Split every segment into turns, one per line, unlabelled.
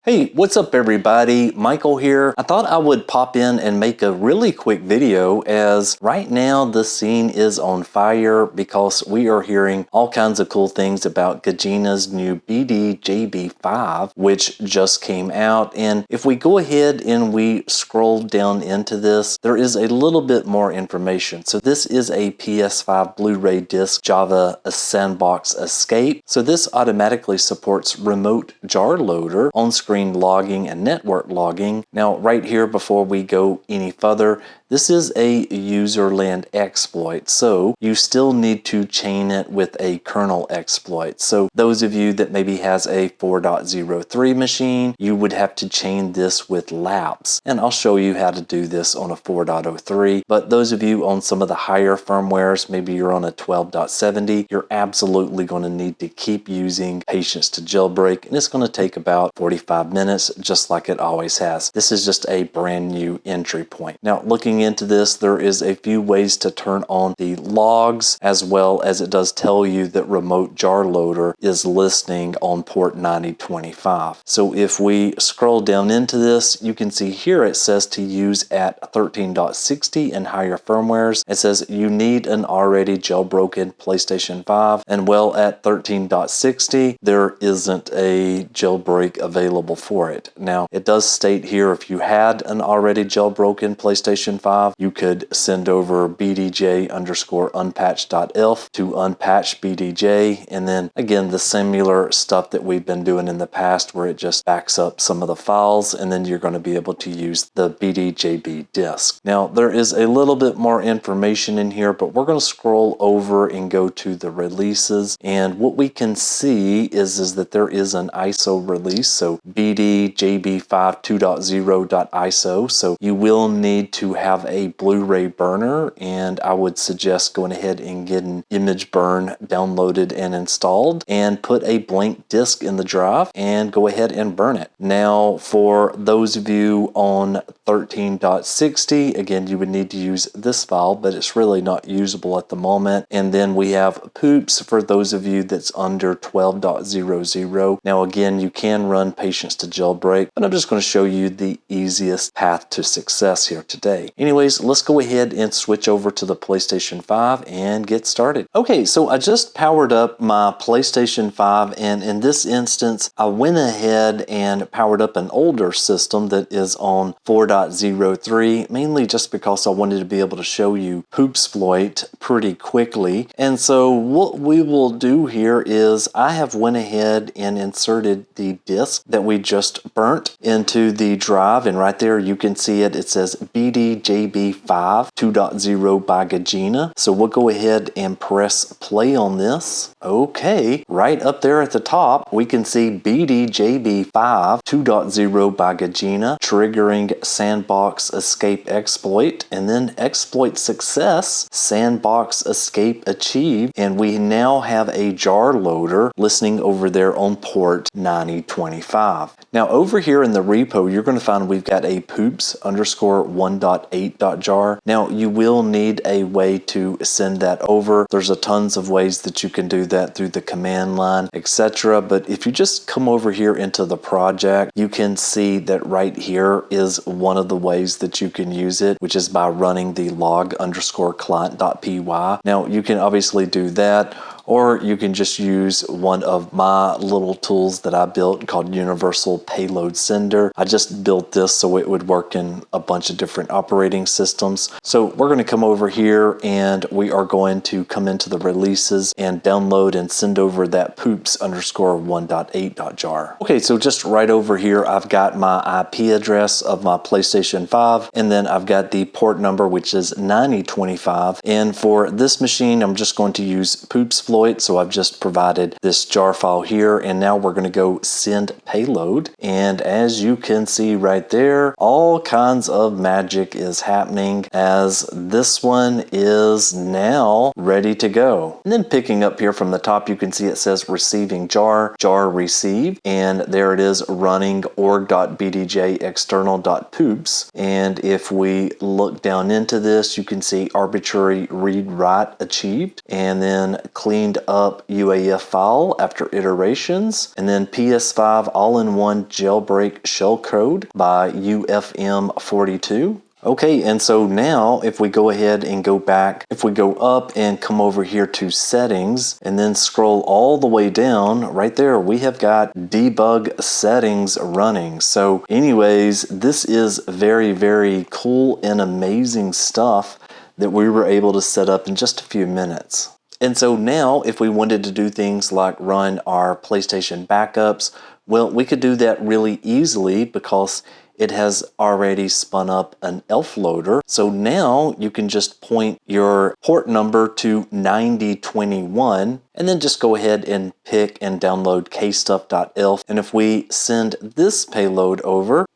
Hey, what's up everybody? Michael here. I thought I would pop in and make a really quick video as right now the scene is on fire because we are hearing all kinds of cool things about Gajina's new BD-JB5, which just came out. And if we go ahead and we scroll down into this, there is a little bit more information. So this is a PS5 Blu-ray disc Java Sandbox Escape. So this automatically supports remote jar loader, on-screen logging, and network logging. Now, right here, before we go any further, this is a userland exploit, so you still need to chain it with a kernel exploit. So those of you that maybe has a 4.03 machine, you would have to chain this with laps. And I'll show you how to do this on a 4.03. But those of you on some of the higher firmwares, maybe you're on a 12.70, you're absolutely going to need to keep using Patience to Jailbreak, and it's going to take about 45 minutes, just like it always has. This is just a brand new entry point. Now, looking into this, there is a few ways to turn on the logs, as well as it does tell you that remote jar loader is listening on port 9025. So if we scroll down into this, you can see here it says to use at 13.60 and higher firmwares. It says you need an already jailbroken PlayStation 5, and well, at 13.60 there isn't a jailbreak available for it. Now, it does state here if you had an already jailbroken PlayStation 5, you could send over bdj_unpatch.elf to unpatch bdj, and then again the similar stuff that we've been doing in the past where it just backs up some of the files, and then you're going to be able to use the bdjb disk. Now, there is a little bit more information in here, but we're going to scroll over and go to the releases, and what we can see is that there is an ISO release, so bdjb5 2.0.iso, so you will need to have a Blu-ray burner, and I would suggest going ahead and getting image burn downloaded and installed, and put a blank disk in the drive and go ahead and burn it. Now, for those of you on 13.60, again, you would need to use this file, but it's really not usable at the moment. And then we have poops for those of you that's under 12.00. Now, again, you can run Patience to Jailbreak, but I'm just going to show you the easiest path to success here today. Anyways, let's go ahead and switch over to the PlayStation 5 and get started. Okay, so I just powered up my PlayStation 5, and in this instance, I went ahead and powered up an older system that is on 4.03, mainly just because I wanted to be able to show you Poopsploit pretty quickly. And so what we will do here is I have went ahead and inserted the disk that we just burnt into the drive, and right there you can see it. It says BDJB5 2.0 by Gajina. So we'll go ahead and press play on this. Okay, right up there at the top, we can see BDJB5 2.0 by Gajina, triggering sandbox escape exploit, and then exploit success, sandbox escape achieved, and we now have a jar loader listening over there on port 9025. Now, over here in the repo, you're going to find we've got a poops_1.8.jar. Now, you will need a way to send that over. There's a tons of ways that you can do that through the command line, etc. But if you just come over here into the project, you can see that right here is one of the ways that you can use it, which is by running the log_client.py. Now, you can obviously do that, or you can just use one of my little tools that I built called Universal Payload Sender. I just built this so it would work in a bunch of different operating systems. So we're going to come over here and we are going to come into the releases and download and send over that poops_1.8.jar. Okay, so just right over here, I've got my IP address of my PlayStation 5, and then I've got the port number, which is 9025. And for this machine, I'm just going to use Poopsploit. So I've just provided this jar file here, and now we're going to go send payload. And as you can see right there, all kinds of magic is happening as this one is now ready to go. And then picking up here from the top, you can see it says receiving jar, jar received, and there it is running org.bdj external.poops. And if we look down into this, you can see arbitrary read write achieved, and then clean cleaned up UAF file after iterations, and then PS5 all-in-one jailbreak shellcode by UFM42. Okay, and so now if we go ahead and go back, if we go up and come over here to settings and then scroll all the way down, right there we have got debug settings running. So anyways, this is very, very cool and amazing stuff that we were able to set up in just a few minutes. And so now if we wanted to do things like run our PlayStation backups, well, we could do that really easily because it has already spun up an ELF loader. So now you can just point your port number to 9021 and then just go ahead and pick and download kstuff.elf. And if we send this payload over,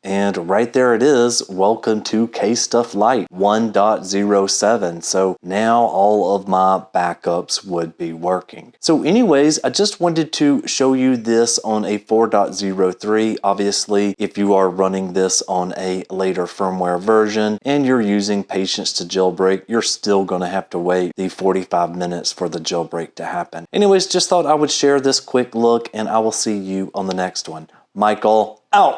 and right there it is, welcome to KStuff Lite 1.07. So now all of my backups would be working. So anyways, I just wanted to show you this on a 4.03. Obviously, if you are running this on a later firmware version and you're using Patience to jailbreak, you're still gonna have to wait the 45 minutes for the jailbreak to happen. Anyways, just thought I would share this quick look and I will see you on the next one. Michael.